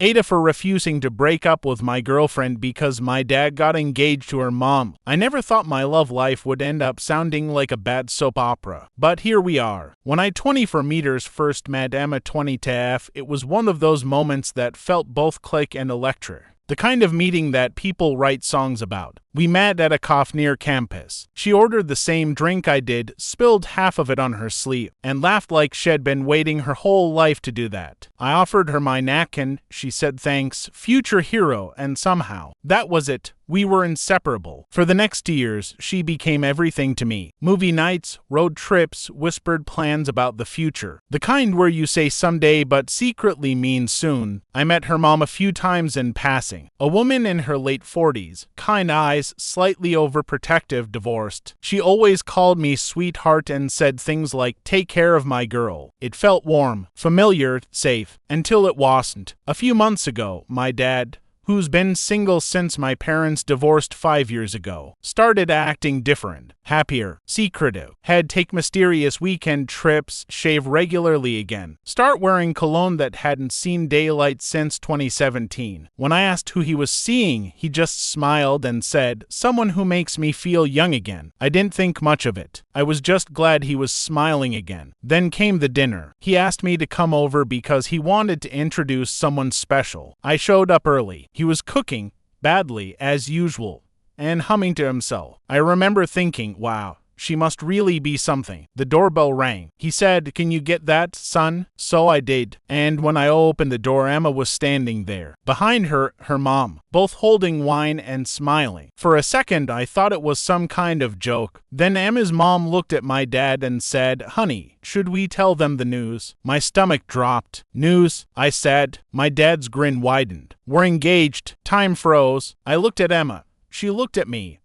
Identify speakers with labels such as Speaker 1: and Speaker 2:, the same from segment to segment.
Speaker 1: Aitah for refusing to break up with my girlfriend because my dad got engaged to her mom. I never thought my love life would end up sounding like a bad soap opera. But here we are. When I 24 meters first met Emma 20TF, it was one of those moments that felt both click and electric. The kind of meeting that people write songs about. We met at a cafe near campus. She ordered the same drink I did, spilled half of it on her sleeve, and laughed like she'd been waiting her whole life to do that. I offered her my napkin, she said thanks, future hero, and somehow, that was it. We were inseparable. For the next years, she became everything to me. Movie nights, road trips, whispered plans about the future. The kind where you say someday but secretly mean soon. I met her mom a few times in passing. A woman in her late 40s, kind eyes, slightly overprotective, divorced. She always called me sweetheart and said things like, take care of my girl. It felt warm, familiar, safe, until it wasn't. A few months ago, my dad, who's been single since my parents divorced 5 years ago, started acting different, happier, secretive, had take mysterious weekend trips, shave regularly again, start wearing cologne that hadn't seen daylight since 2017. When I asked who he was seeing, he just smiled and said, someone who makes me feel young again. I didn't think much of it. I was just glad he was smiling again. Then came the dinner. He asked me to come over because he wanted to introduce someone special. I showed up early. He was cooking, badly, as usual, and humming to himself. I remember thinking, wow, she must really be something. The doorbell rang. He said, can you get that, son? So I did. And when I opened the door, Emma was standing there. Behind her, her mom, both holding wine and smiling. For a second, I thought it was some kind of joke. Then Emma's mom looked at my dad and said, honey, should we tell them the news? My stomach dropped. News, I said. My dad's grin widened. We're engaged. Time froze. I looked at Emma. She looked at me.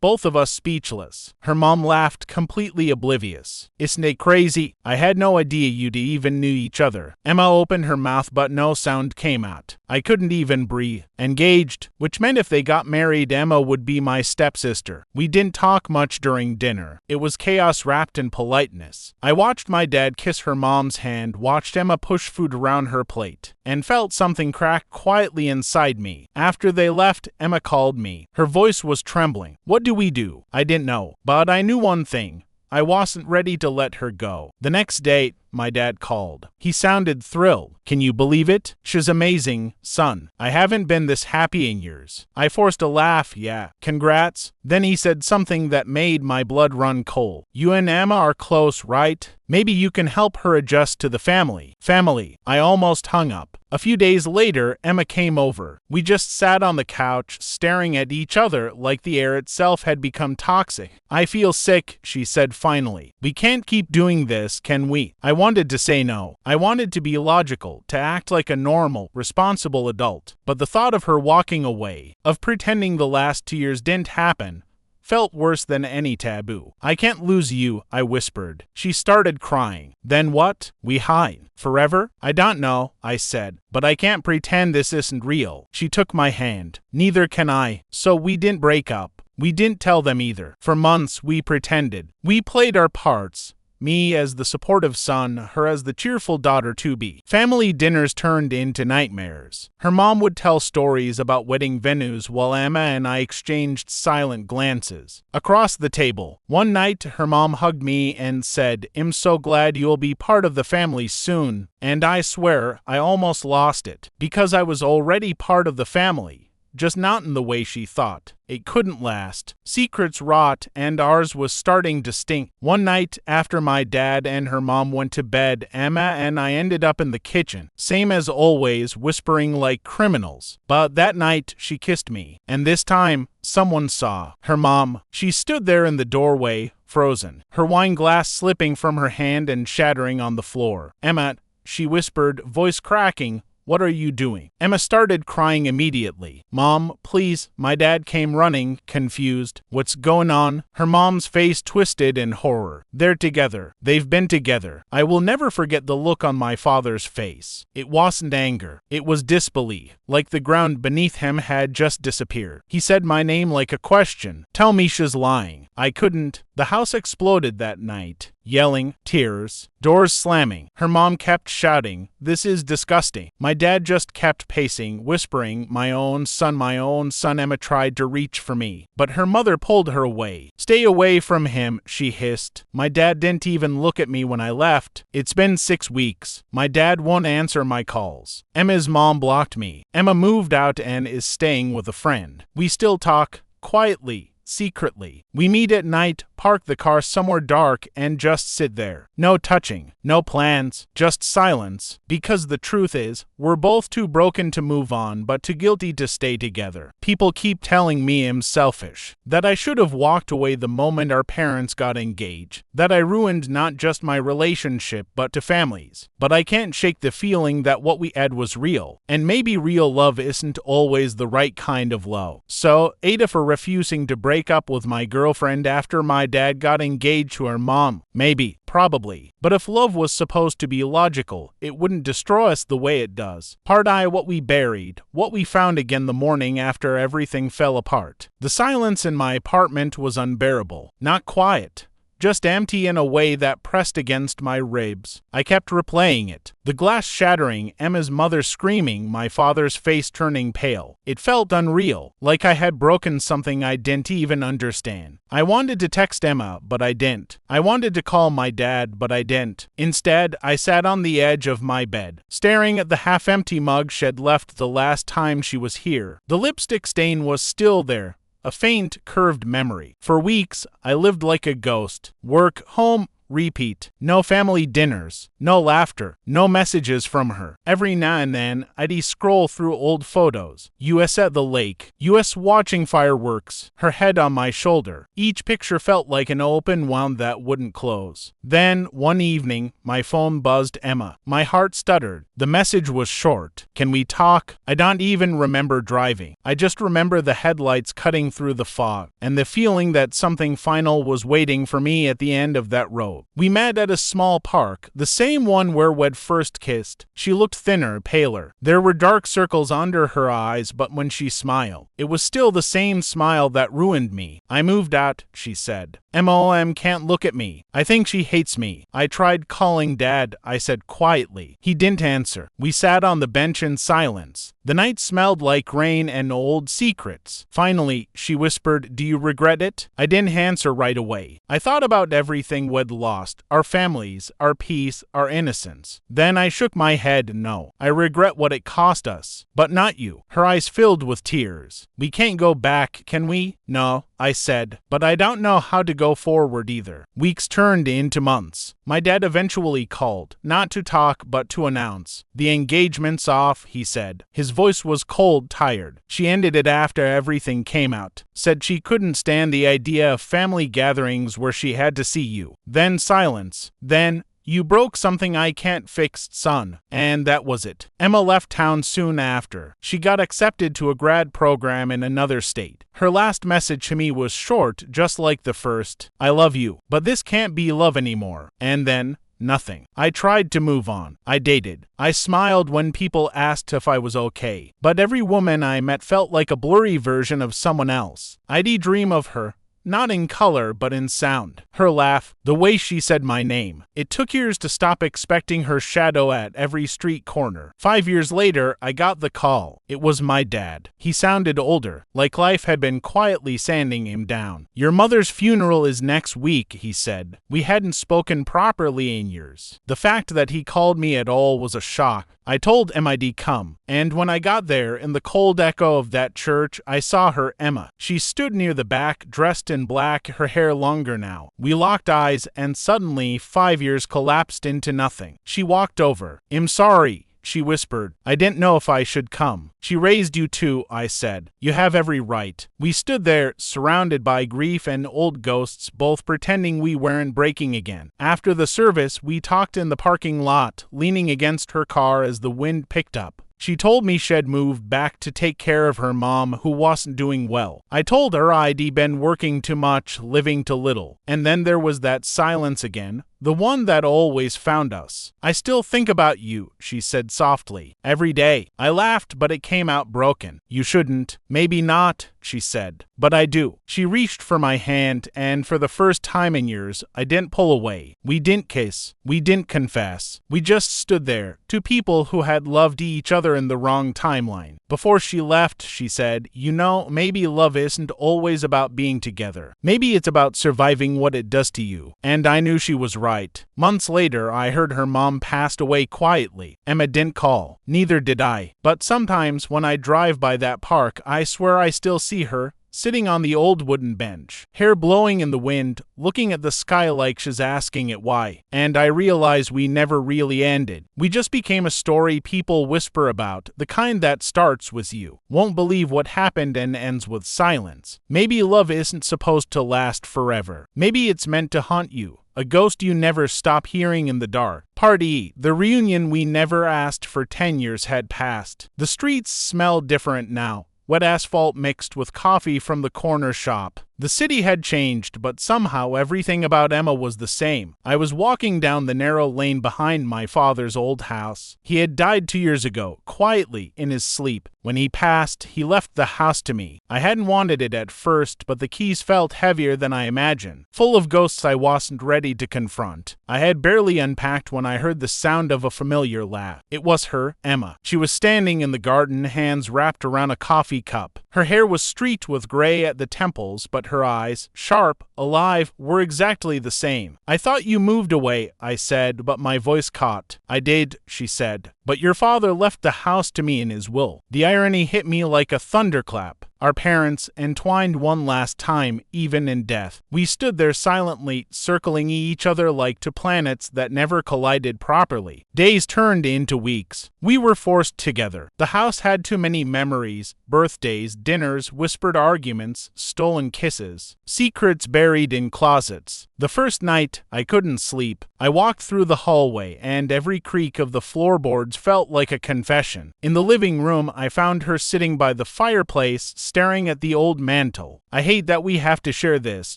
Speaker 1: Both of us speechless. Her mom laughed, completely oblivious. Isn't it crazy? I had no idea you'd even knew each other. Emma opened her mouth but no sound came out. I couldn't even breathe. Engaged, which meant if they got married, Emma would be my stepsister. We didn't talk much during dinner. It was chaos wrapped in politeness. I watched my dad kiss her mom's hand, watched Emma push food around her plate, and felt something crack quietly inside me. After they left, Emma called me. Her voice was trembling. What do we do? I didn't know. But I knew one thing. I wasn't ready to let her go. The next day, my dad called. He sounded thrilled. Can you believe it? She's amazing, son. I haven't been this happy in years. I forced a laugh, yeah. Congrats. Then he said something that made my blood run cold. You and Emma are close, right? Maybe you can help her adjust to the family. Family. I almost hung up. A few days later, Emma came over. We just sat on the couch, staring at each other like the air itself had become toxic. I feel sick, she said finally. We can't keep doing this, can we? I wanted to say no. I wanted to be logical, to act like a normal, responsible adult. But the thought of her walking away, of pretending the last 2 years didn't happen, felt worse than any taboo. I can't lose you, I whispered. She started crying. Then what? We hide. Forever? I don't know, I said. But I can't pretend this isn't real. She took my hand. Neither can I. So we didn't break up. We didn't tell them either. For months we pretended. We played our parts. Me as the supportive son, her as the cheerful daughter-to-be. Family dinners turned into nightmares. Her mom would tell stories about wedding venues while Emma and I exchanged silent glances. Across the table, one night her mom hugged me and said, I'm so glad you'll be part of the family soon. And I swear, I almost lost it. Because I was already part of the family. Just not in the way she thought. It couldn't last. Secrets rot, and ours was starting to stink. One night, after my dad and her mom went to bed, Emma and I ended up in the kitchen. Same as always, whispering like criminals. But that night, she kissed me. And this time, someone saw. Her mom. She stood there in the doorway, frozen. Her wine glass slipping from her hand and shattering on the floor. Emma, she whispered, voice cracking. What are you doing? Emma started crying immediately. Mom, please. My dad came running, confused. What's going on? Her mom's face twisted in horror. They're together. They've been together. I will never forget the look on my father's face. It wasn't anger. It was disbelief. Like the ground beneath him had just disappeared. He said my name like a question. Tell me she's lying. I couldn't. The house exploded that night. yelling, tears, doors slamming. Her mom kept shouting, "This is disgusting." My dad just kept pacing, whispering, my own son, my own son." Emma tried to reach for me, but her mother pulled her away. "Stay away from him," she hissed. My dad didn't even look at me when I left. It's been 6 weeks. My dad won't answer my calls. Emma's mom blocked me. Emma moved out and is staying with a friend. We still talk, quietly, secretly. We meet at night, park the car somewhere dark, and just sit there. No touching, no plans, just silence. Because the truth is, we're both too broken to move on, but too guilty to stay together. People keep telling me I'm selfish, that I should have walked away the moment our parents got engaged, that I ruined not just my relationship, but to families. But I can't shake the feeling that what we had was real, and maybe real love isn't always the right kind of love. So, aitah for refusing to break up with my girlfriend after my dad got engaged to her mom. Maybe, probably. But if love was supposed to be logical, it wouldn't destroy us the way it does. Part I, what we buried, what we found again the morning after everything fell apart. The silence in my apartment was unbearable. Not quiet, just empty in a way that pressed against my ribs. I kept replaying it. The glass shattering, Emma's mother screaming, my father's face turning pale. It felt unreal, like I had broken something I didn't even understand. I wanted to text Emma, but I didn't. I wanted to call my dad, but I didn't. Instead, I sat on the edge of my bed, staring at the half-empty mug she'd left the last time she was here. The lipstick stain was still there, a faint, curved memory. For weeks, I lived like a ghost. Work, home, repeat. No family dinners, no laughter, no messages from her. Every now and then, I'd scroll through old photos. US at the lake, US watching fireworks, her head on my shoulder. Each picture felt like an open wound that wouldn't close. Then, one evening, my phone buzzed Emma. My heart stuttered. The message was short. "Can we talk?" I don't even remember driving. I just remember the headlights cutting through the fog, and the feeling that something final was waiting for me at the end of that road. We met at a small park, the same one where we'd first kissed. She looked thinner, paler. There were dark circles under her eyes, but when she smiled, it was still the same smile that ruined me. "I moved out," she said. "Mom can't look at me. I think she hates me." I tried calling Dad, I said quietly. He didn't answer. We sat on the bench in silence. The night smelled like rain and old secrets. Finally, she whispered, "Do you regret it?" I didn't answer right away. I thought about everything we'd lost, our families, our peace, our innocence. Then I shook my head, "No. I regret what it cost us. But not you." Her eyes filled with tears. "We can't go back, can we?" "No," I said, "but I don't know how to go forward either." Weeks turned into months. My dad eventually called, not to talk but to announce. "The engagement's off," he said. His voice was cold, tired. "She ended it after everything came out. Said she couldn't stand the idea of family gatherings where she had to see you." Then silence. Then, "You broke something I can't fix, son." And that was it. Emma left town soon after. She got accepted to a grad program in another state. Her last message to me was short, just like the first. "I love you, but this can't be love anymore." And then, nothing. I tried to move on. I dated. I smiled when people asked if I was okay. But every woman I met felt like a blurry version of someone else. I'd dream of her. Not in color, but in sound. Her laugh, the way she said my name. It took years to stop expecting her shadow at every street corner. 5 years later, I got the call. It was my dad. He sounded older, like life had been quietly sanding him down. "Your mother's funeral is next week," he said. We hadn't spoken properly in years. The fact that he called me at all was a shock. I told him I'd come, and when I got there, in the cold echo of that church, I saw her, Emma. She stood near the back, dressed in black, her hair longer now. We locked eyes, and suddenly, 5 years collapsed into nothing. She walked over. "I'm sorry," she whispered. "I didn't know if I should come." "She raised you too," I said. "You have every right." We stood there, surrounded by grief and old ghosts, both pretending we weren't breaking again. After the service, we talked in the parking lot, leaning against her car as the wind picked up. She told me she'd moved back to take care of her mom, who wasn't doing well. I told her I'd been working too much, living too little. And then there was that silence again, The one that always found us. I still think about you, she said softly. Every day. I laughed, but it came out broken. You shouldn't. Maybe not, she said. But I do. She reached for my hand, and for the first time in years, I didn't pull away. We didn't kiss. We didn't confess. We just stood there, two people who had loved each other in the wrong timeline. Before she left, she said, you know, maybe love isn't always about being together. Maybe it's about surviving what it does to you. And I knew she was right. Months later, I heard her mom passed away quietly. Emma didn't call. Neither did I. But sometimes when I drive by that park, I swear I still see her, sitting on the old wooden bench, hair blowing in the wind, looking at the sky like she's asking it why. And I realize we never really ended. We just became a story people whisper about, the kind that starts with you won't believe what happened and ends with silence. Maybe love isn't supposed to last forever. Maybe it's meant to haunt you. A ghost you never stop hearing in the dark. Part E. The reunion we never asked for 10 years had passed. The streets smell different now. Wet asphalt mixed with coffee from the corner shop. The city had changed, but somehow everything about Emma was the same. I was walking down the narrow lane behind my father's old house. He had died 2 years ago, quietly, in his sleep. When he passed, he left the house to me. I hadn't wanted it at first, but the keys felt heavier than I imagined, full of ghosts I wasn't ready to confront. I had barely unpacked when I heard the sound of a familiar laugh. It was her, Emma. She was standing in the garden, hands wrapped around a coffee cup. Her hair was streaked with gray at the temples, but her eyes, sharp, alive, were exactly the same. I thought you moved away, I said, but my voice caught. I did, she said. But your father left the house to me in his will. The irony hit me like a thunderclap. Our parents entwined one last time, even in death. We stood there silently, circling each other like two planets that never collided properly. Days turned into weeks. We were forced together. The house had too many memories, birthdays, dinners, whispered arguments, stolen kisses, secrets buried in closets. The first night, I couldn't sleep. I walked through the hallway, and every creak of the floorboards felt like a confession. In the living room, I found her sitting by the fireplace, staring at the old mantel. I hate that we have to share this,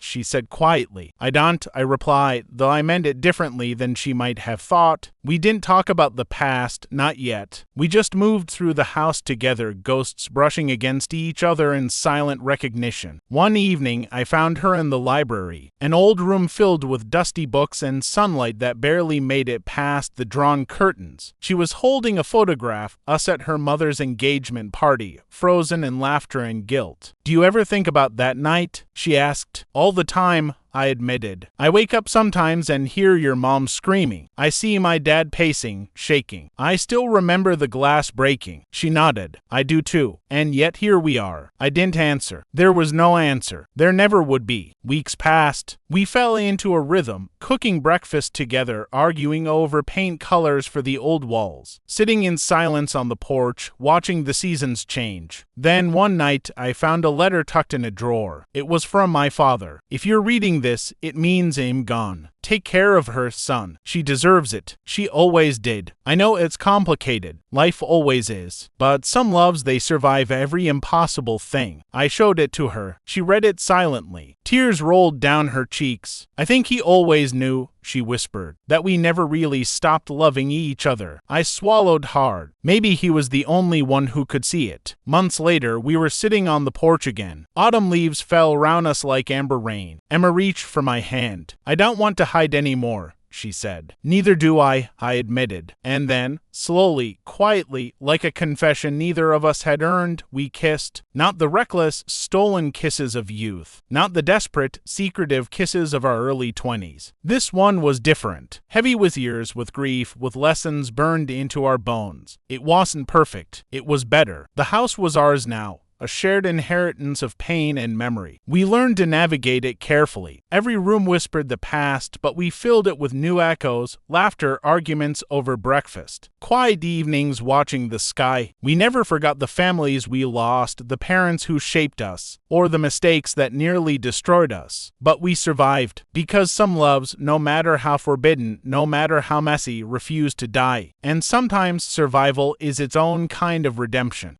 Speaker 1: she said quietly. I don't, I replied, though I meant it differently than she might have thought. We didn't talk about the past, not yet. We just moved through the house together, ghosts brushing against each other in silent recognition. One evening, I found her in the library, an old room filled with dusty books and sunlight that barely made it past the drawn curtains. She was holding a photograph, us at her mother's engagement party, frozen in laughter and guilt. Do you ever think about that night? She asked. All the time, I admitted. I wake up sometimes and hear your mom screaming. I see my dad pacing, shaking. I still remember the glass breaking. She nodded. I do too. And yet here we are. I didn't answer. There was no answer. There never would be. Weeks passed. We fell into a rhythm, cooking breakfast together, arguing over paint colors for the old walls, sitting in silence on the porch, watching the seasons change. Then one night, I found a letter tucked in a drawer. It was from my father. If you're reading this, it means I'm gone. Take care of her, son. She deserves it. She always did. I know it's complicated. Life always is. But some loves, they survive every impossible thing. I showed it to her. She read it silently. Tears rolled down her cheeks. I think he always knew, she whispered, that we never really stopped loving each other. I swallowed hard. Maybe he was the only one who could see it. Months later, we were sitting on the porch again. Autumn leaves fell around us like amber rain. Emma reached for my hand. I don't want to hide anymore, she said. Neither do I admitted. And then, slowly, quietly, like a confession neither of us had earned, we kissed. Not the reckless, stolen kisses of youth. Not the desperate, secretive kisses of our early 20s. This one was different. Heavy with years, with grief, with lessons burned into our bones. It wasn't perfect. It was better. The house was ours now. A shared inheritance of pain and memory. We learned to navigate it carefully. Every room whispered the past, but we filled it with new echoes, laughter, arguments over breakfast, quiet evenings watching the sky. We never forgot the families we lost, the parents who shaped us, or the mistakes that nearly destroyed us. But we survived, because some loves, no matter how forbidden, no matter how messy, refuse to die. And sometimes survival is its own kind of redemption.